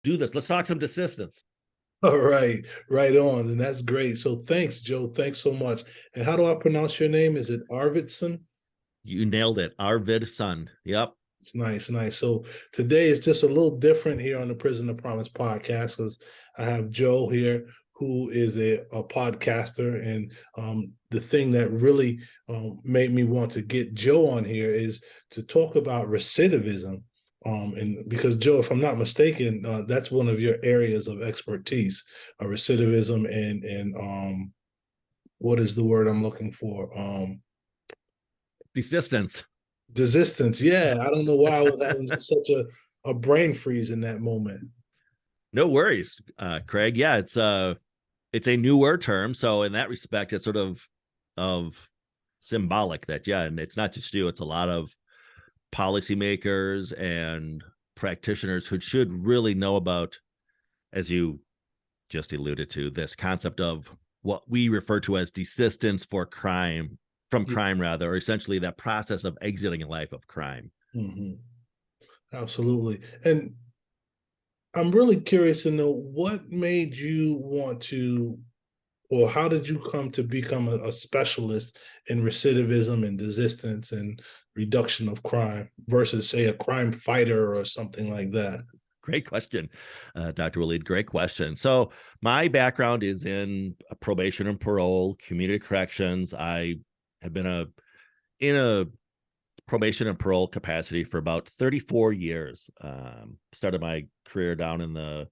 do this. Let's talk some desistance. All right, right on. And that's great. So thanks, Joe. Thanks so much. And how do I pronounce your name? Is it Arvidson? You nailed it. Arvidson. Yep. It's nice, nice. So today is just a little different here on the Prison of Promise podcast because I have Joe here who is a podcaster. And the thing that really made me want to get Joe on here is to talk about recidivism. And because Joe, if I'm not mistaken, that's one of your areas of expertise, recidivism and what is the word I'm looking for? Desistance. Desistance. Yeah, I don't know why I was having just such a brain freeze in that moment. No worries, Craig. Yeah, it's a newer term, so in that respect, it's sort of symbolic that and it's not just you; it's a lot of policymakers and practitioners who should really know about, as you just alluded to, this concept of what we refer to as desistance from Yeah. crime, rather, or essentially that process of exiting a life of crime. Hmm. Absolutely. And I'm really curious to know what made you want to, or how did you come to become a specialist in recidivism and desistance and reduction of crime versus, say, a crime fighter or something like that? Great question, Dr. Waleed. Great question. So my background is in probation and parole, community corrections. I have been in a probation and parole capacity for about 34 years. Started my career down in the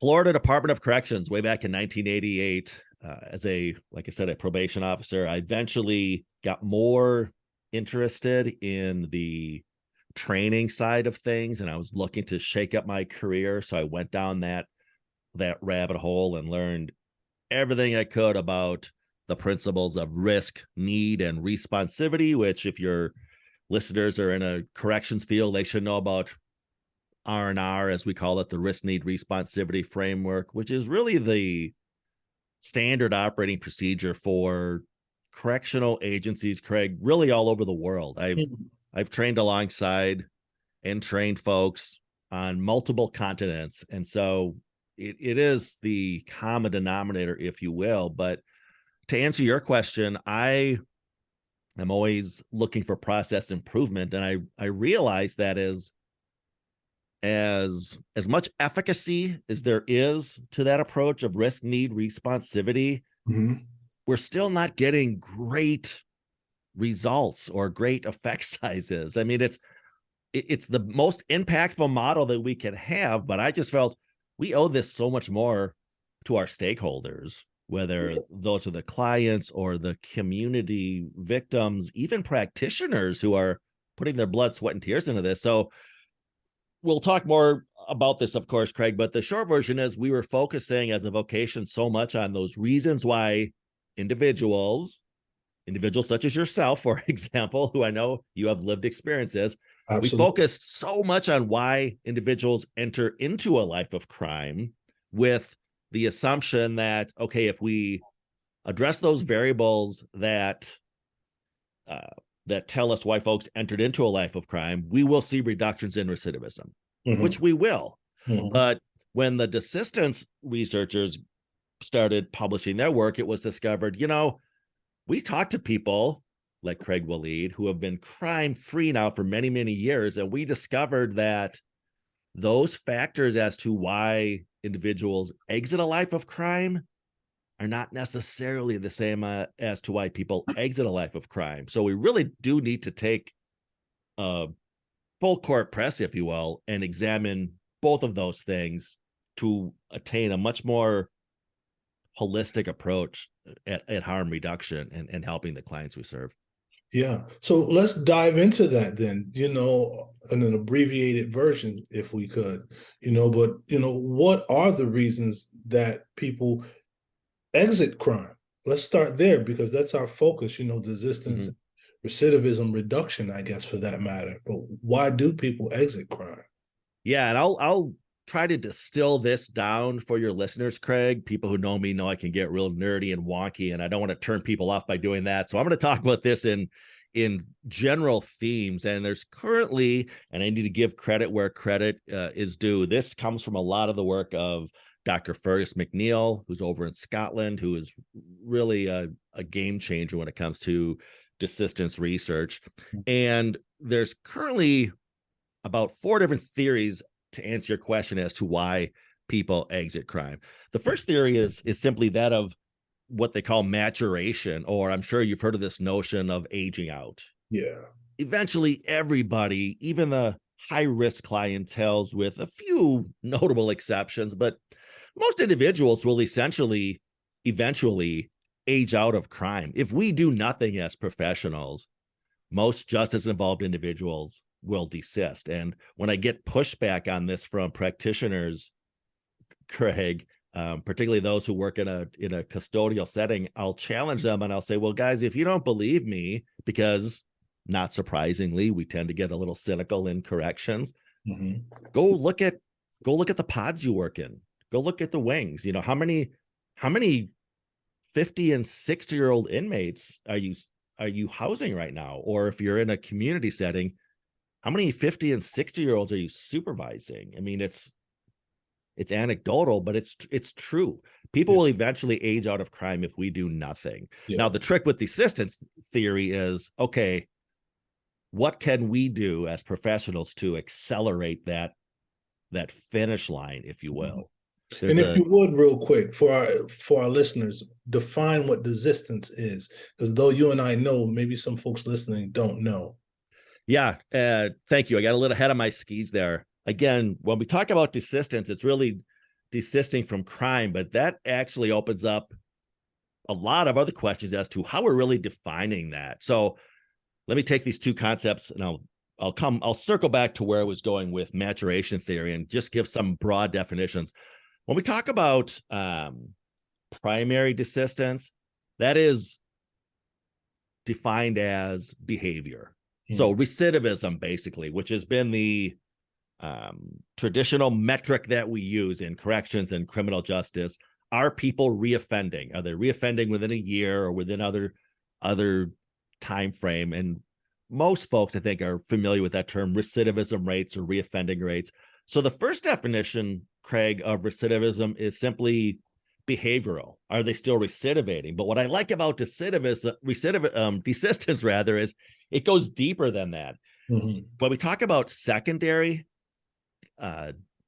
Florida Department of Corrections way back in 1988 as like I said, a probation officer. I eventually got more interested in the training side of things, and I was looking to shake up my career. So I went down that rabbit hole and learned everything I could about the principles of risk, need, and responsivity, which if your listeners are in a corrections field, they should know about R&R, as we call it, the risk, need, responsivity framework, which is really the standard operating procedure for correctional agencies, Craig, really all over the world. I've trained alongside and trained folks on multiple continents. And so it is the common denominator, if you will. But to answer your question, I am always looking for process improvement. And I realize that as much efficacy as there is to that approach of risk, need, responsivity, Mhm. we're still not getting great results or great effect sizes. I mean, it's the most impactful model that we can have, but I just felt we owe this so much more to our stakeholders, whether those are the clients or the community victims, even practitioners who are putting their blood, sweat, and tears into this. So we'll talk more about this, of course, Craig, but the short version is we were focusing as a vocation so much on those reasons why individuals such as yourself, for example, who I know you have lived experiences, we Absolutely. focused so much on why individuals enter into a life of crime with the assumption that, okay, if we address those variables uh, that tell us why folks entered into a life of crime, we will see reductions in recidivism, Mhm. which we will. Mhm. But when the desistance researchers started publishing their work, it was discovered, we talked to people like Craig Waleed who have been crime free now for many, many years. And we discovered that those factors as to why individuals exit a life of crime are not necessarily the same as to why people exit a life of crime. So we really do need to take a full court press, if you will, and examine both of those things to attain a much more holistic approach at harm reduction and helping the clients we serve. Yeah. So let's dive into that then, in an abbreviated version, if we could, but, what are the reasons that people exit crime? Let's start there because that's our focus, desistance, Mm-hmm. recidivism reduction, I guess, for that matter. But why do people exit crime? Yeah, and I'll try to distill this down for your listeners, Craig. People who know me know I can get real nerdy and wonky, and I don't want to turn people off by doing that. So I'm going to talk about this in general themes. And there's currently, and I need to give credit where credit is due. This comes from a lot of the work of Dr. Fergus McNeil, who's over in Scotland, who is really a game changer when it comes to desistance research. And there's currently about 4 different theories to answer your question as to why people exit crime. The first theory is simply that of what they call maturation, or I'm sure you've heard of this notion of aging out. Yeah. Eventually, everybody, even the high-risk clientels, with a few notable exceptions, but most individuals will eventually age out of crime. If we do nothing as professionals, most justice-involved individuals will desist. And when I get pushback on this from practitioners, Craig, particularly those who work in a custodial setting, I'll challenge them and I'll say, well, guys, if you don't believe me, because not surprisingly, we tend to get a little cynical in corrections, go look at the pods you work in. Go look at the wings. You know, how many 50 and 60-year-old inmates are you housing right now? Or if you're in a community setting, how many 50 and 60-year-olds are you supervising? I mean, it's anecdotal, but it's true. People will eventually age out of crime if we do nothing. Now, the trick with desistance theory is, okay, what can we do as professionals to accelerate that finish line, if you will? And if you would, real quick, for our listeners, define what desistance is, because though you and I know, maybe some folks listening don't know. Yeah, thank you. I got a little ahead of my skis there. Again, when we talk about desistance, it's really desisting from crime, but that actually opens up a lot of other questions as to how we're really defining that. So let me take these two concepts and I'll circle back to where I was going with maturation theory and just give some broad definitions. When we talk about primary desistance, that is defined as behavior. So recidivism, basically, which has been the traditional metric that we use in corrections and criminal justice. Are people reoffending? Are they reoffending within a year or within other time frame? And most folks, I think, are familiar with that term, recidivism rates or reoffending rates. So the first definition, Craig, of recidivism is simply behavioral. Are they still recidivating? But what I like about desistance rather is it goes deeper than that. When we talk about secondary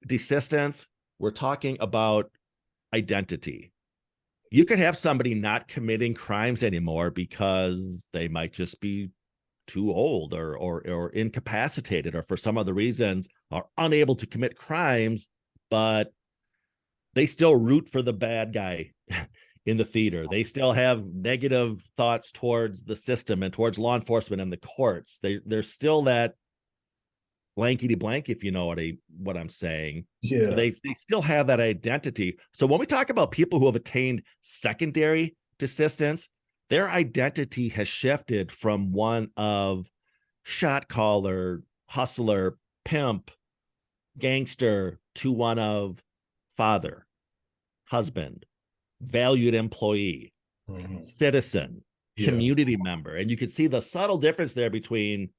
desistance, we're talking about identity. You could have somebody not committing crimes anymore because they might just be too old or incapacitated or for some other reasons are unable to commit crimes, but they still root for the bad guy in the theater. They still have negative thoughts towards the system and towards law enforcement and the courts. They're still that blankety blank, if you know what I'm saying. Yeah. So they still have that identity. So when we talk about people who have attained secondary desistance, their identity has shifted from one of shot caller, hustler, pimp, gangster to one of father, husband, valued employee, citizen, community member. And you can see the subtle difference there between,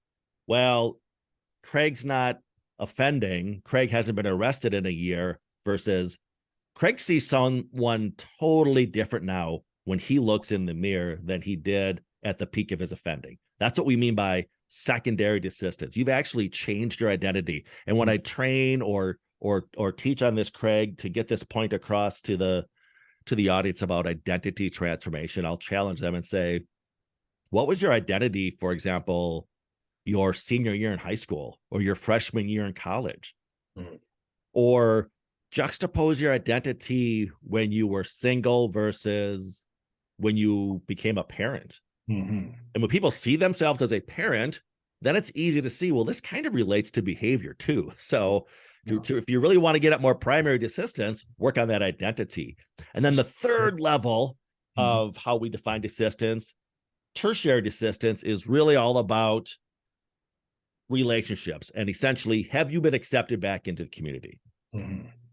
well, Craig's not offending, Craig hasn't been arrested in a year, versus Craig sees someone totally different now when he looks in the mirror than he did at the peak of his offending. That's what we mean by secondary desistance. You've actually changed your identity. And when I train or teach on this, Craig, to get this point across to the audience about identity transformation, I'll challenge them and say, what was your identity, for example, your senior year in high school or your freshman year in college? Or juxtapose your identity when you were single versus when you became a parent. And when people see themselves as a parent, then it's easy to see, well, this kind of relates to behavior too. So if you really want to get at more primary desistance, work on that identity. And then the third level of how we define desistance, tertiary desistance, is really all about relationships. And essentially, have you been accepted back into the community?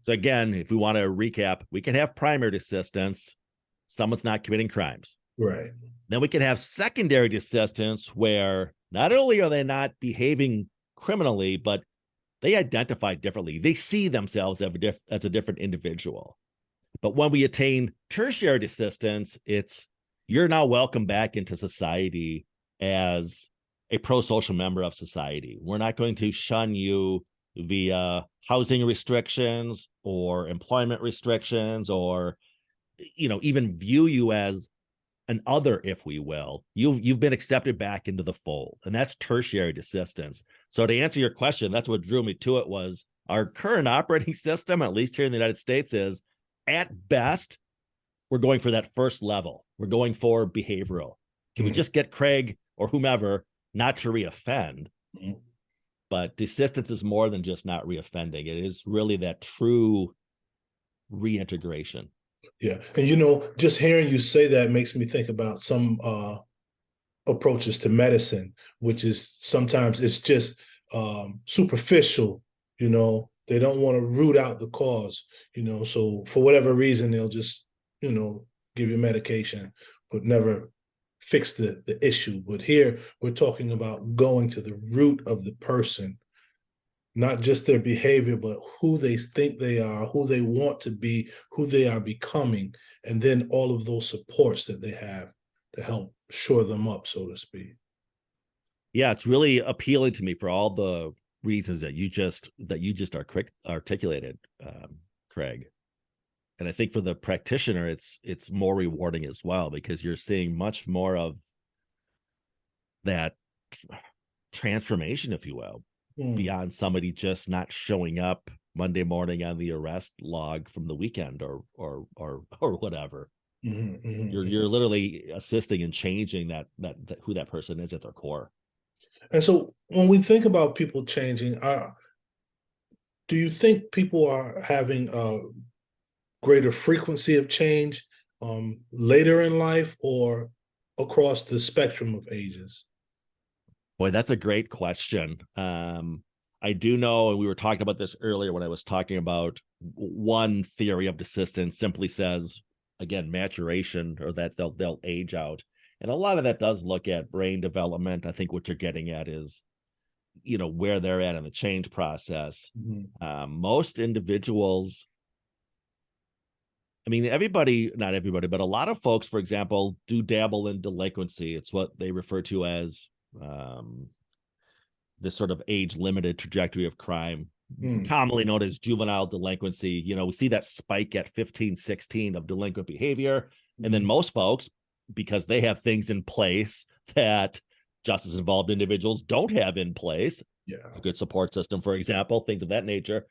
So again, if we want to recap, we can have primary desistance. Someone's not committing crimes. Right. Then we can have secondary desistance, where not only are they not behaving criminally, but they identify differently. They see themselves as a different individual. But when we attain tertiary desistance, it's you're now welcome back into society as a pro-social member of society. We're not going to shun you via housing restrictions or employment restrictions, or even view you as an other, if we will. You've been accepted back into the fold, and that's tertiary desistance. So to answer your question, that's what drew me to it. Was our current operating system, at least here in the United States, is at best we're going for that first level. We're going for behavioral. Can we just get Craig or whomever not to reoffend? But desistance is more than just not reoffending. It is really that true reintegration. Yeah. And just hearing you say that makes me think about some approaches to medicine, which is sometimes it's just superficial. They don't want to root out the cause. So for whatever reason, they'll just give you medication, but never fix the issue. But here we're talking about going to the root of the person, not just their behavior, but who they think they are, who they want to be, who they are becoming, and then all of those supports that they have to help shore them up, so to speak. Yeah, it's really appealing to me for all the reasons that you just articulated, Craig. And I think for the practitioner, it's more rewarding as well, because you're seeing much more of that transformation, if you will, beyond somebody just not showing up Monday morning on the arrest log from the weekend or whatever. You're literally assisting and changing that who that person is at their core. And so when we think about people changing, do you think people are having a greater frequency of change later in life or across the spectrum of ages? Boy, that's a great question. I do know, and we were talking about this earlier when I was talking about one theory of desistance simply says, again, maturation, or that they'll age out. And a lot of that does look at brain development. I think what you're getting at is, where they're at in the change process. Most individuals, I mean, not everybody, but a lot of folks, for example, do dabble in delinquency. It's what they refer to as this sort of age-limited trajectory of crime, commonly known as juvenile delinquency. We see that spike at 15, 16 of delinquent behavior. And then most folks, because they have things in place that justice-involved individuals don't have in place, a good support system, for example, things of that nature,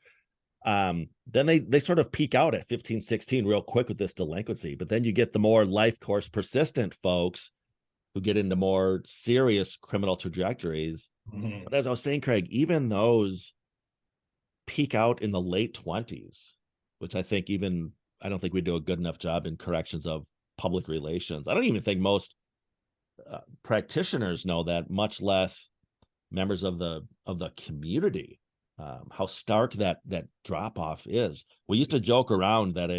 then they sort of peak out at 15, 16 real quick with this delinquency. But then you get the more life course persistent folks who get into more serious criminal trajectories. But as I was saying, Craig, even those peak out in the late 20s, which I don't think we do a good enough job in corrections of public relations. I don't even think most practitioners know that, much less members of the community, how stark that drop off is. We used to joke around that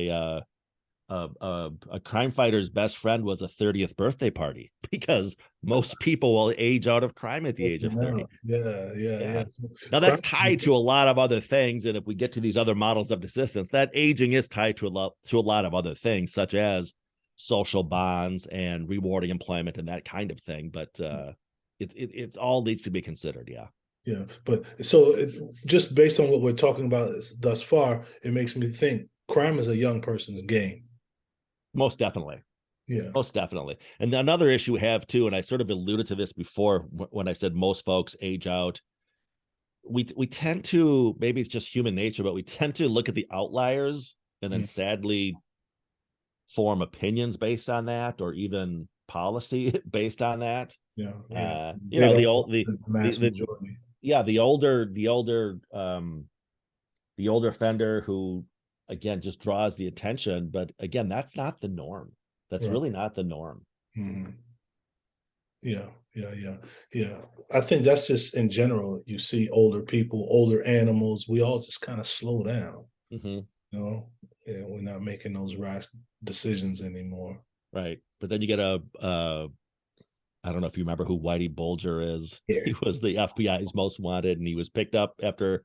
a crime fighter's best friend was a 30th birthday party, because most people will age out of crime at the age of 30. Yeah. Now that's tied to a lot of other things, and if we get to these other models of desistance, that aging is tied to a lot of other things, such as social bonds and rewarding employment and that kind of thing. But it all needs to be considered. Yeah, but so just based on what we're talking about thus far, it makes me think crime is a young person's game. Most definitely. Yeah. Most definitely. And another issue we have too, and I sort of alluded to this before when I said most folks age out, we tend to, maybe it's just human nature, but we tend to look at the outliers and then sadly form opinions based on that, or even policy based on that. The older offender who, again, just draws the attention. But again, that's not the norm. That's really not the norm. Yeah. I think that's just in general. You see older people, older animals, we all just kind of slow down. Yeah, we're not making those rash decisions anymore. Right. But then you get I don't know if you remember who Whitey Bulger is. Yeah. He was the FBI's most wanted, and he was picked up after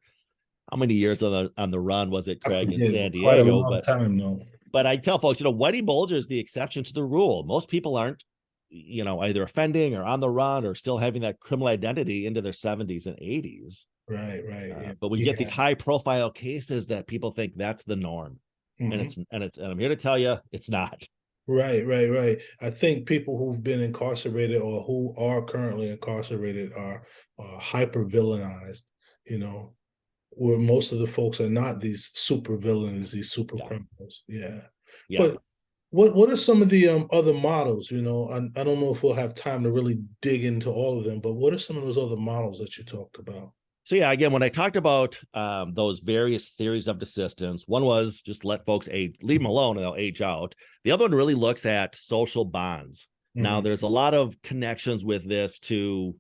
how many years on the run was it, I Craig, in forget, San but quite a Diego? long time though. But I tell folks, Whitey Bulger is the exception to the rule. Most people aren't, either offending or on the run or still having that criminal identity into their 70s and 80s. Right, right. Yeah. But when you get these Yeah. high profile cases that people think that's the norm, Mhm. and I'm here to tell you, it's not. Right, right, right. I think people who've been incarcerated or who are currently incarcerated are hyper villainized, you know, where most of the folks are not these super villains, these super Yeah, criminals. Yeah. yeah. But what are some of the other models? You know, I don't know if we'll have time to really dig into all of them, but what are some of those other models that you talked about? So yeah, again, when I talked about those various theories of desistance, one was just let folks age, leave them alone, and they'll age out. The other one really looks at social bonds. Now, Mhm. there's a lot of connections with this to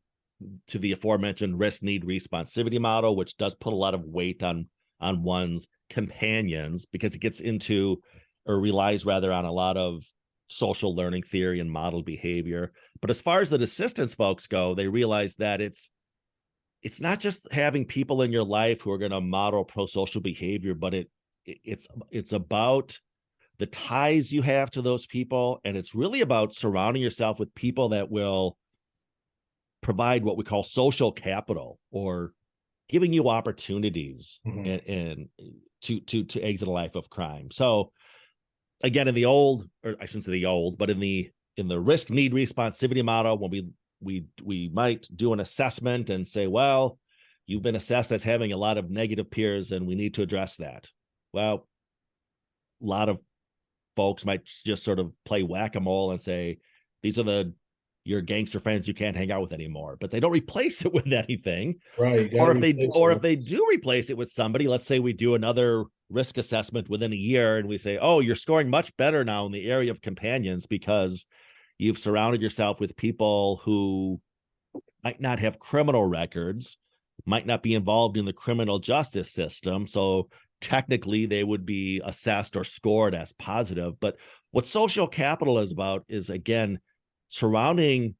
the aforementioned risk need responsivity model, which does put a lot of weight on one's companions because it gets into or relies rather on a lot of social learning theory and model behavior. But as far as the desistance folks go, they realize that it's not just having people in your life who are going to model pro-social behavior, but it's about the ties you have to those people, and it's really about surrounding yourself with people that will provide what we call social capital, or giving you opportunities Mhm. and to exit a life of crime. So again, in the old, or I shouldn't say the old, but in the risk need responsivity model, when we might do an assessment and say, well, you've been assessed as having a lot of negative peers and we need to address that. Well, a lot of folks might just sort of play whack-a-mole and say, these are your gangster friends you can't hang out with anymore, but they don't replace it with anything. Right. You got to replace Or if it. they do replace it with somebody, let's say we do another risk assessment within a year and we say, oh, you're scoring much better now in the area of companions because you've surrounded yourself with people who might not have criminal records, might not be involved in the criminal justice system. So technically they would be assessed or scored as positive. But what social capital is about is, again, surrounding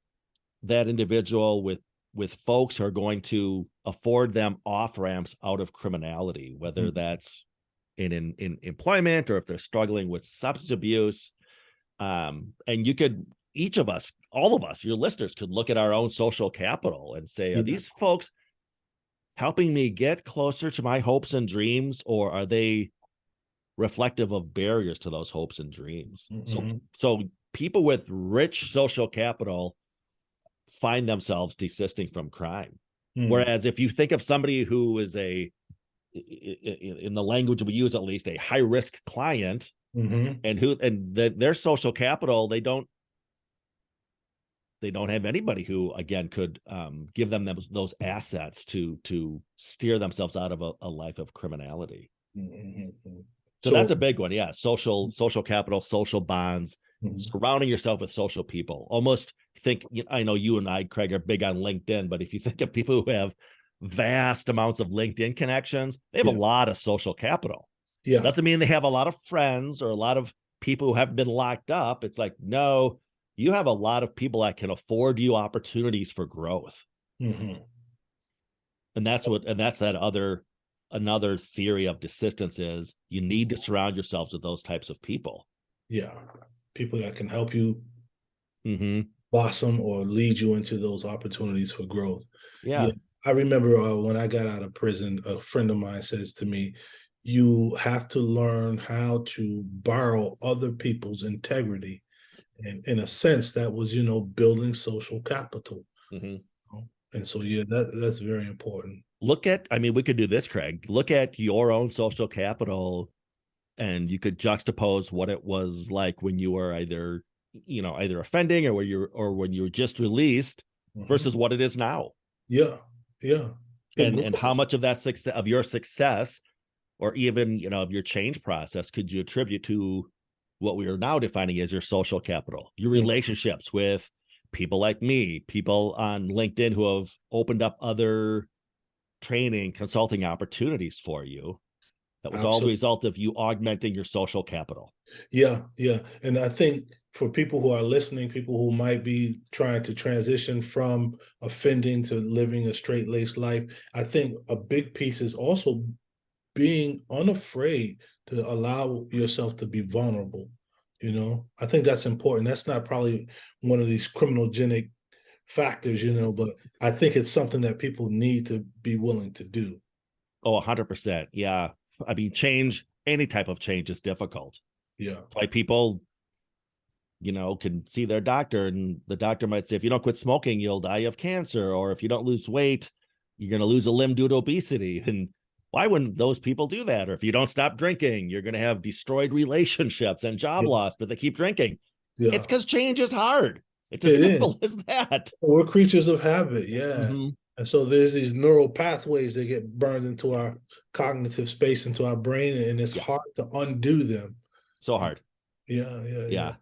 that individual with folks who are going to afford them off ramps out of criminality, whether Mhm. that's in employment or if they're struggling with substance abuse. And you could, each of us, all of us, your listeners, could look at our own social capital and say, are Yeah. these folks helping me get closer to my hopes and dreams, or are they reflective of barriers to those hopes and dreams? Mhm. So people with rich social capital find themselves desisting from crime. Mhm. Whereas if you think of somebody who is in the language we use, at least a high risk client, Mhm. their social capital, they don't have anybody who, again, could give them those assets to steer themselves out of a life of criminality. Mhm. Mhm. So that's So, a big one. Yeah. Social capital, social bonds, mhm. surrounding yourself with social people. Almost think, I know you and I, Craig, are big on LinkedIn, but if you think of people who have vast amounts of LinkedIn connections, they have a Yeah. lot of social capital. Yeah. Doesn't mean they have a lot of friends or a lot of people who haven't been locked up. It's like, no, you have a lot of people that can afford you opportunities for growth. Mhm. And that's that another theory of desistance is you need to surround yourselves with those types of people. Yeah. People that can help you Mm-hmm. blossom or lead you into those opportunities for growth. Yeah. Yeah. I remember when I got out of prison, a friend of mine says to me, you have to learn how to borrow other people's integrity. And in a sense, that was, building social capital. Mm-hmm. And so, yeah, that's very important. I mean, we could do this, Craig. Look at your own social capital, and you could juxtapose what it was like when you were either offending or when you were just released Mhm. versus what it is now. Yeah, yeah, it And how grows. much of that success, of your success, or even of your change process, could you attribute to what we are now defining as your social capital, your Mm. relationships with people like me, people on LinkedIn who have opened up other training consulting opportunities for you. That was all the Absolutely. result of you augmenting your social capital. Yeah, yeah. And I think for people who are listening, people who might be trying to transition from offending to living a straight-laced life, I think a big piece is also being unafraid to allow yourself to be vulnerable. I think that's important. That's not probably one of these criminogenic factors, but I think it's something that people need to be willing to do. Oh, 100%. Yeah. I mean, change, any type of change is difficult. Yeah. That's why people, can see their doctor, and the doctor might say, if you don't quit smoking, you'll die of cancer. Or if you don't lose weight, you're going to lose a limb due to obesity. And why wouldn't those people do that? Or if you don't stop drinking, you're going to have destroyed relationships and job Yeah. loss, but they keep drinking. Yeah. It's because change is hard. It's as It is. simple as that. We're creatures of habit, yeah. Mm-hmm. And so there's these neural pathways that get burned into our cognitive space, into our brain, and it's Yeah. hard to undo them. So hard. Yeah, yeah, yeah. Yeah.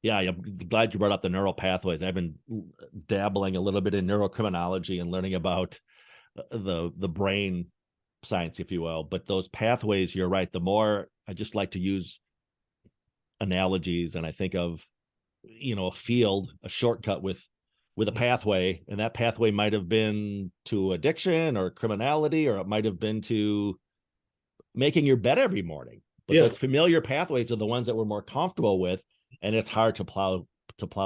Yeah, I'm glad you brought up the neural pathways. I've been dabbling a little bit in neurocriminology and learning about the brain science, if you will. But those pathways, you're right. The more I just like to use analogies, and I think of a field, a shortcut with a pathway, and that pathway might have been to addiction or criminality, or it might have been to making your bed every morning. But Yeah, those familiar pathways are the ones that we're more comfortable with, and it's hard to plow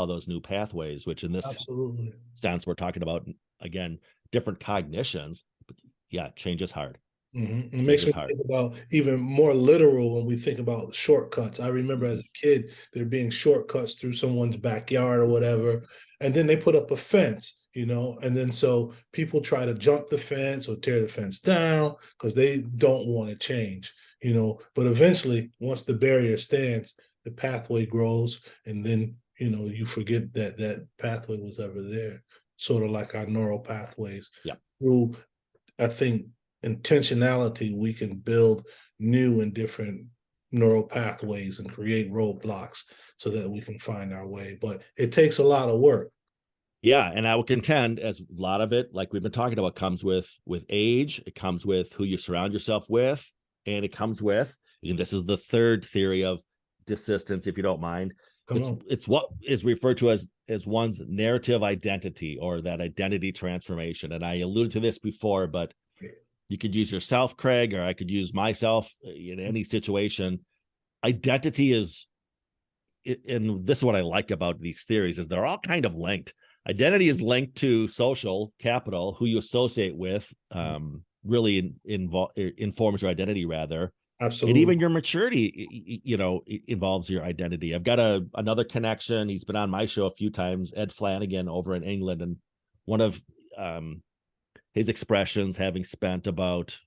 those new pathways, which in this absolutely. sense we're talking about, again, different cognitions. But yeah, change is hard. It Change makes is me hard. think about even more literal when we think about shortcuts. I remember as a kid, there being shortcuts through someone's backyard or whatever, and then they put up a fence, and then so people try to jump the fence or tear the fence down because they don't want to change, But eventually, once the barrier stands, the pathway grows, and then you forget that that pathway was ever there. Sort of like our neural pathways. Yeah. Through, I think, intentionality, we can build new and different neural pathways and create roadblocks so that we can find our way. But it takes a lot of work. Yeah, and I will contend, as a lot of it, like we've been talking about, comes with age. It comes with who you surround yourself with, and it comes with, and this is the third theory of desistance, if you don't mind. Come it's on. it's what is referred to as one's narrative identity, or that identity transformation. And I alluded to this before, but you could use yourself, Craig, or I could use myself in any situation. Identity is, and this is what I like about these theories, is they're all kind of linked. Identity is linked to social capital, who you associate with, really informs your identity, rather. And Absolutely. even your maturity, involves your identity. I've got another connection. He's been on my show a few times, Ed Flanagan over in England. And one of his expressions, having spent about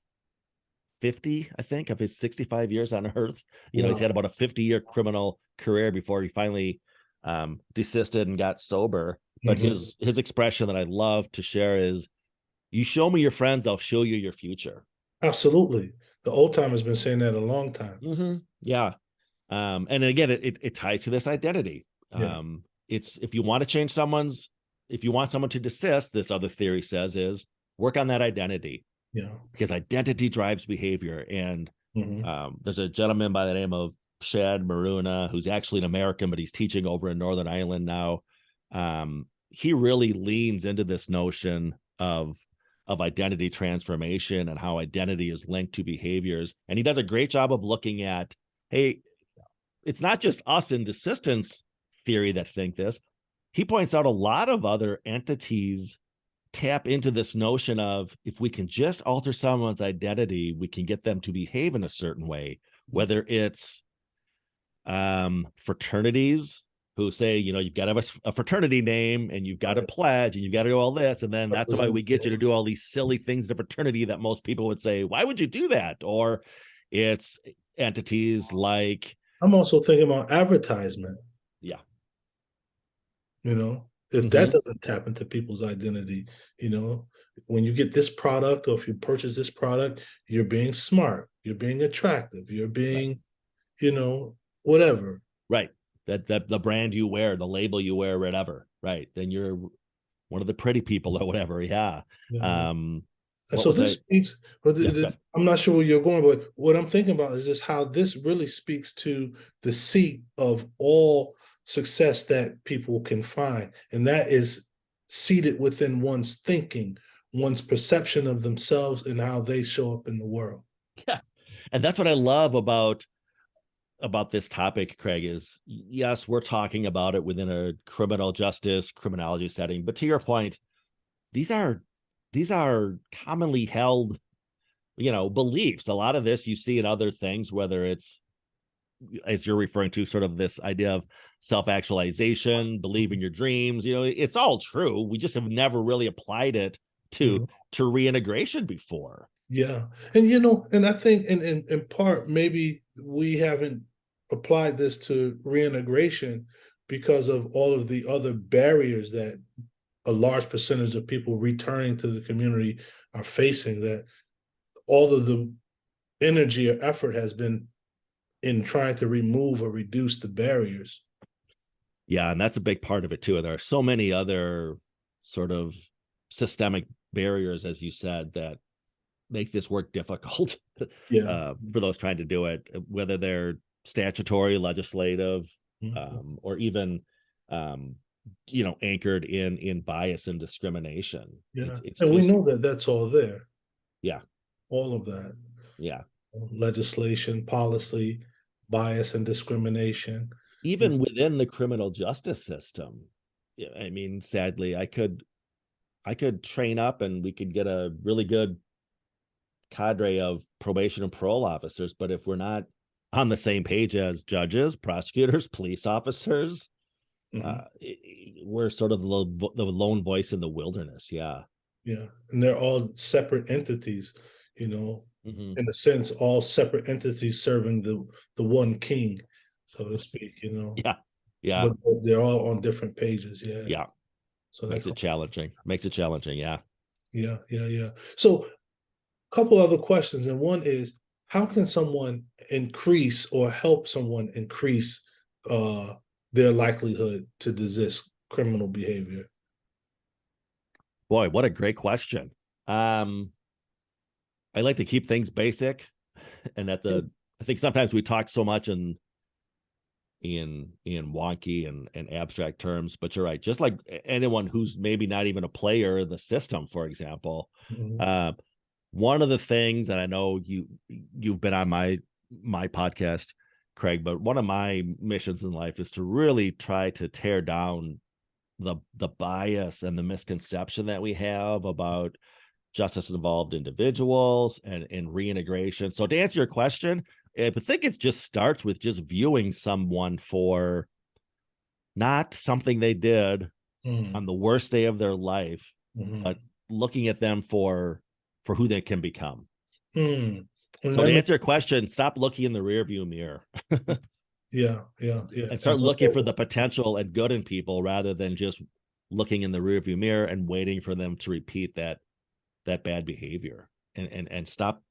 50, I think, of his 65 years on earth, he's Wow. had about a 50-year criminal career before he finally desisted and got sober. But Mhm. his expression that I love to share is, you show me your friends, I'll show you your future. Absolutely. The old time has been saying that a long time. Mm-hmm. Yeah. And again, it ties to this identity. Yeah. It's, if you want to change if you want someone to desist, this other theory says, is work on that identity, Yeah. because identity drives behavior. And Hmm. there's a gentleman by the name of Shad Maruna, who's actually an American, but he's teaching over in Northern Ireland now. He really leans into this notion of identity transformation and how identity is linked to behaviors. And he does a great job of looking at, hey, it's not just us in desistance theory that think this. He points out a lot of other entities tap into this notion of, if we can just alter someone's identity, we can get them to behave in a certain way, whether it's fraternities, who say, you've got to have a fraternity name, and you've got to Right. pledge, and you've got to do all this. And then that's why we get you to Yes. do all these silly things to fraternity that most people would say, why would you do that? Or it's entities like, I'm also thinking about advertisement. yeah. If that Mm-hmm. doesn't tap into people's identity, you know, when you get this product or if you purchase this product, you're being smart, you're being attractive, you're Right. being, whatever. Right. That the brand you wear, the label you wear, whatever. Right. Then you're one of the pretty people or whatever. Yeah. Yeah, yeah. Um, And What so was this I? speaks, but Yeah, good. I'm not sure where you're going, but what I'm thinking about is just how this really speaks to the seat of all success that people can find. And that is seated within one's thinking, one's perception of themselves and how they show up in the world. Yeah. And that's what I love about this topic, Craig, is yes, we're talking about it within a criminal justice, criminology setting, but to your point, these are commonly held, beliefs. A lot of this you see in other things, whether it's, as you're referring to, sort of this idea of self-actualization, believe in your dreams, it's all true. We just have never really applied it to Mhm. reintegration before. Yeah. And and I think in part maybe we haven't applied this to reintegration because of all of the other barriers that a large percentage of people returning to the community are facing, that all of the energy or effort has been in trying to remove or reduce the barriers. Yeah, and that's a big part of it too. There are so many other sort of systemic barriers, as you said, that make this work difficult Yeah. for those trying to do it, whether they're statutory, legislative, or even um, anchored in bias and discrimination. Yeah. It's And we just, know that that's all there, yeah, all of that yeah. legislation, policy, bias, and discrimination. Even within the criminal justice system, yeah, I mean, sadly, I could train up and we could get a really good cadre of probation and parole officers, but if we're not on the same page as judges, prosecutors, police officers, Mhm. we're sort of the lone voice in the wilderness. Yeah. Yeah. And they're all separate entities, Hmm. in a sense, all separate entities serving the one king, so to speak, Yeah. Yeah. but they're all on different pages. Yeah. Yeah. So Makes that's it challenging. Makes it challenging. Yeah. yeah, yeah, yeah. So a couple other questions, and one is, how can someone increase or help someone increase uh their likelihood to desist criminal behavior? Boy, what a great question. Um, I like to keep things basic, and I think sometimes we talk so much in wonky and abstract terms, but you're right. Just like anyone who's maybe not even a player in the system, for example, Mhm. uh, one of the things, and I know you've been on my podcast, Craig, but one of my missions in life is to really try to tear down the bias and the misconception that we have about justice involved individuals and reintegration. So to answer your question, I think it just starts with just viewing someone for not something they did Mhm. on the worst day of their life, but Mhm. looking at them for who they can become. Mm. And So that to makes answer your question, stop looking in the rearview mirror yeah, yeah, yeah. and And start looking for the potential and good in people rather than just looking in the rearview mirror and waiting for them to repeat that bad behavior, and stop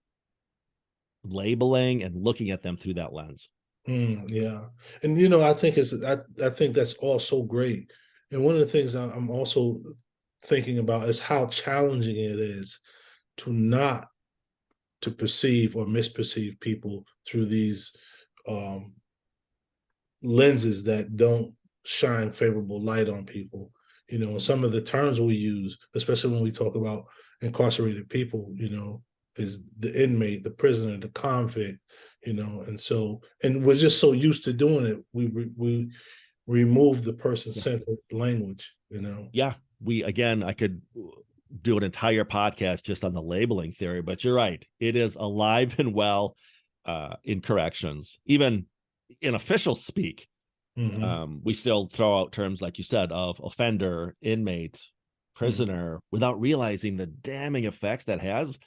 labeling and looking at them through that lens. Yeah, and I think that's all so great. And one of the things I'm also thinking about is how challenging it is to not to perceive or misperceive people through these um, lenses that don't shine favorable light on people. Some of the terms we use, especially when we talk about incarcerated people, is the inmate, the prisoner, the convict, and we're just so used to doing it, we remove the Yeah. person-centered language. Yeah. I could do an entire podcast just on the labeling theory, but you're right. It is alive and well in corrections. Even in official speak, Hmm. we still throw out terms, like you said, of offender, inmate, Hmm. prisoner, without realizing the damning effects that has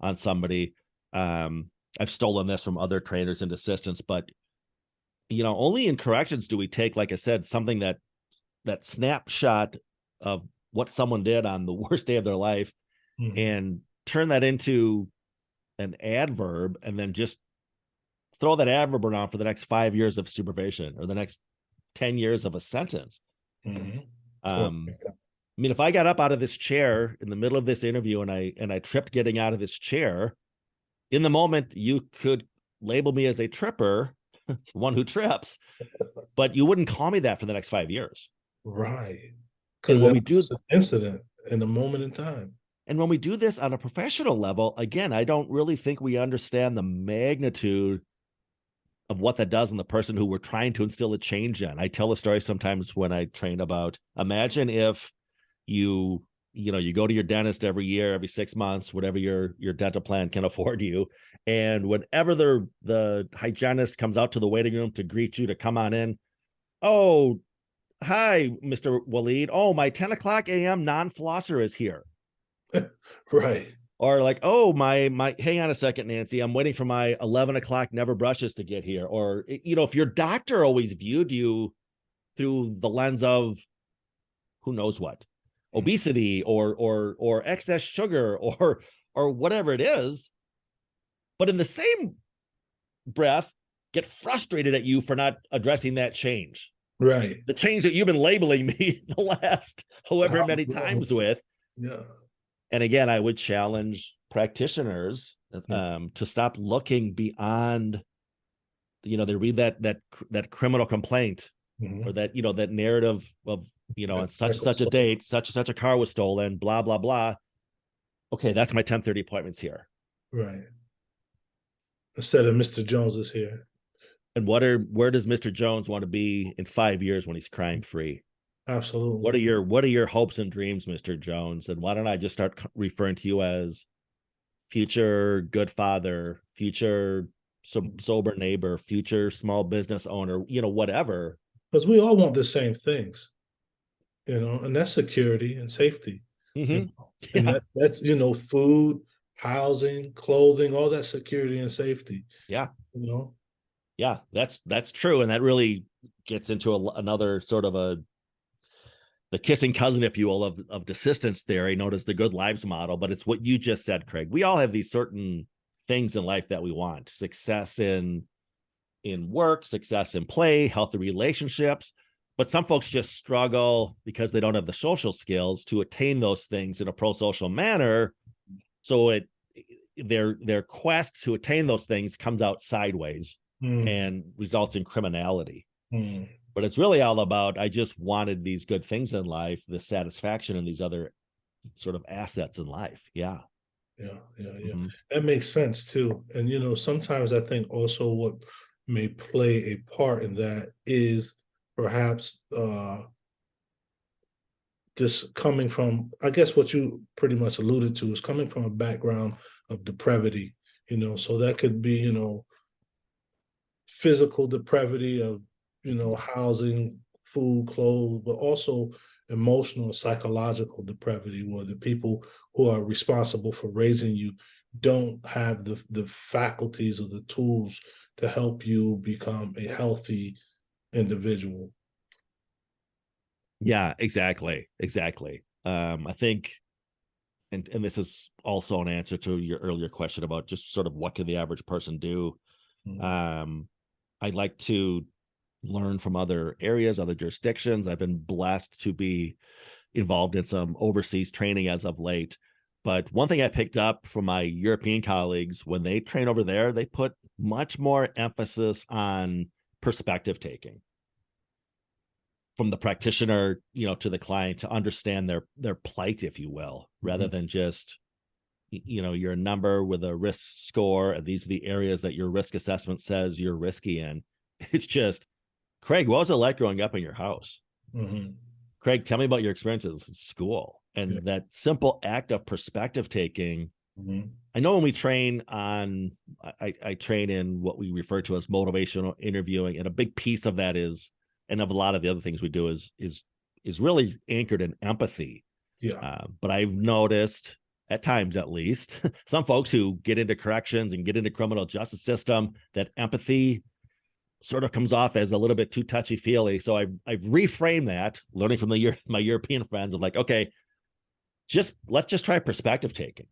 on somebody. I've stolen this from other trainers and assistants, but only in corrections do we take, like I said, something that snapshot of what someone did on the worst day of their life Hmm. and turn that into an adverb, and then just throw that adverb around for the next 5 years of supervision or the next 10 years of a sentence. Hmm. Um, I mean, if I got up out of this chair in the middle of this interview and I tripped getting out of this chair, in the moment you could label me as a tripper, one who trips, but you wouldn't call me that for the next 5 years. Right. And Because when that we was do just an incident in a moment in time. and when we do this on a professional level, again, I don't really think we understand the magnitude of what that does in the person who we're trying to instill a change in. I tell a story sometimes when I train about, imagine if you go to your dentist every year, every 6 months, whatever your dental plan can afford you, and whenever the hygienist comes out to the waiting room to greet you to come on in, oh, hi, Mr. Waleed, oh, my 10 o'clock a.m. non-flosser is here. Right. Or like, oh, my hang on a second, Nancy, I'm waiting for my 11 o'clock never brushes to get here. Or, if your doctor always viewed you through the lens of who knows what, obesity or excess sugar or whatever it is, but in the same breath, get frustrated at you for not addressing that change. Right. The change that you've been labeling me the last however many times with. Yeah. And again, I would challenge practitioners to stop looking beyond, they read that criminal complaint or that narrative of, on such and such a date, such and such a car was stolen, blah, blah, blah. Okay, that's my 10:30 appointments here. Right. Instead of Mr. Jones is here. And where does Mr. Jones want to be in 5 years when he's crime free? Absolutely. What are your hopes and dreams, Mr. Jones? And why don't I just start referring to you as future good father, future sober neighbor, future small business owner, whatever. Because we all want the same things, and that's security and safety. Mm-hmm. And that's food, housing, clothing, all that security and safety. Yeah. You Yeah, that's true. And that really gets into another sort of the kissing cousin, if you will, of desistance theory, known as the good lives model. But it's what you just said, Craig. We all have these certain things in life that we want: success in work, success in play, healthy relationships. But some folks just struggle because they don't have the social skills to attain those things in a pro-social manner. So their quest to attain those things comes out sideways and results in criminality. But it's really all about, I just wanted these good things in life, the satisfaction and these other sort of assets in life. Yeah. Yeah. That makes sense too. And sometimes I think also what may play a part in that is perhaps just coming from, I guess what you pretty much alluded to is coming from a background of depravity, so that could be, physical depravity of, housing, food, clothes, but also emotional and psychological depravity, where the people who are responsible for raising you don't have the faculties or the tools to help you become a healthy individual. Yeah, exactly. I think, and this is also an answer to your earlier question about just sort of what can the average person do. I'd like to learn from other areas, other jurisdictions. I've been blessed to be involved in some overseas training as of late. But one thing I picked up from my European colleagues, when they train over there, they put much more emphasis on perspective taking from the practitioner, to the client, to understand their plight, if you will, rather than just, you're a number with a risk score, and these are the areas that your risk assessment says you're risky in. It's just, Craig, what was it like growing up in your house? Craig, tell me about your experiences in school. And that simple act of perspective taking. I know when we train on, I train in what we refer to as motivational interviewing, and a big piece of that is, and of a lot of the other things we do is really anchored in empathy. But I've noticed, at times at least, some folks who get into corrections and get into criminal justice system, that empathy sort of comes off as a little bit too touchy-feely. So I've reframed that, learning from my European friends, of like, okay, let's just try perspective taking.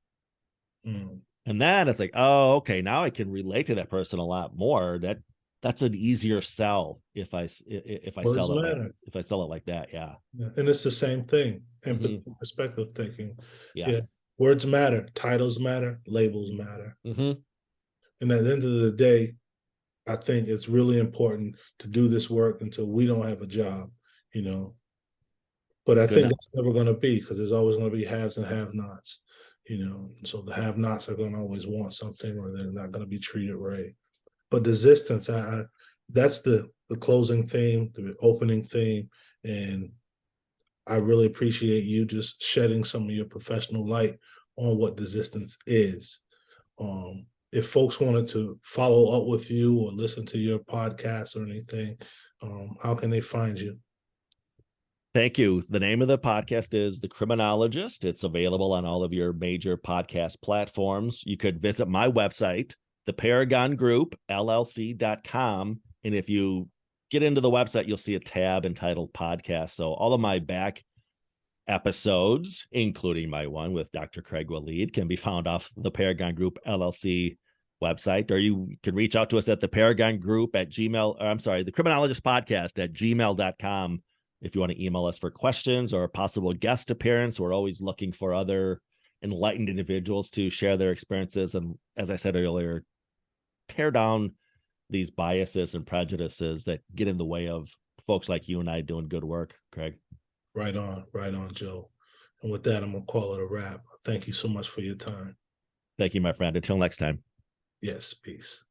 And then it's like, oh, okay, now I can relate to that person a lot more. That that's an easier sell if I Words sell it matter. if I sell it like that. Yeah. Yeah. And it's the same thing. Empathy, Mm-hmm. perspective taking. Yeah. Yeah. Words matter. Titles matter. Labels matter. Mm-hmm. And at the end of the day, I think it's really important to do this work until we don't have a job, you know. But I Good. think that's never going to be, because there's always going to be haves and have-nots, you know. So the have-nots are going to always want something, or they're not going to be treated right. But desistance, that's the closing theme, the opening theme, and I really appreciate you just shedding some of your professional light on what desistance is. If folks wanted to follow up with you or listen to your podcast or anything, how can they find you? Thank you. The name of the podcast is The Criminologist. It's available on all of your major podcast platforms. You could visit my website, the Paragon Group, LLC.com. And if you get into the website, you'll see a tab entitled podcast. So all of my back episodes, including my one with Dr. Craig Waleed, can be found off the Paragon Group, LLC website, or you can reach out to us at the Paragon Group at Gmail, or I'm sorry, the Criminologist Podcast at gmail.com. If you want to email us for questions or a possible guest appearance, we're always looking for other enlightened individuals to share their experiences. And as I said earlier, tear down these biases and prejudices that get in the way of folks like you and I doing good work, Craig. Right on, Joe. And with that, I'm going to call it a wrap. Thank you so much for your time. Thank you, my friend. Until next time. Yes, peace.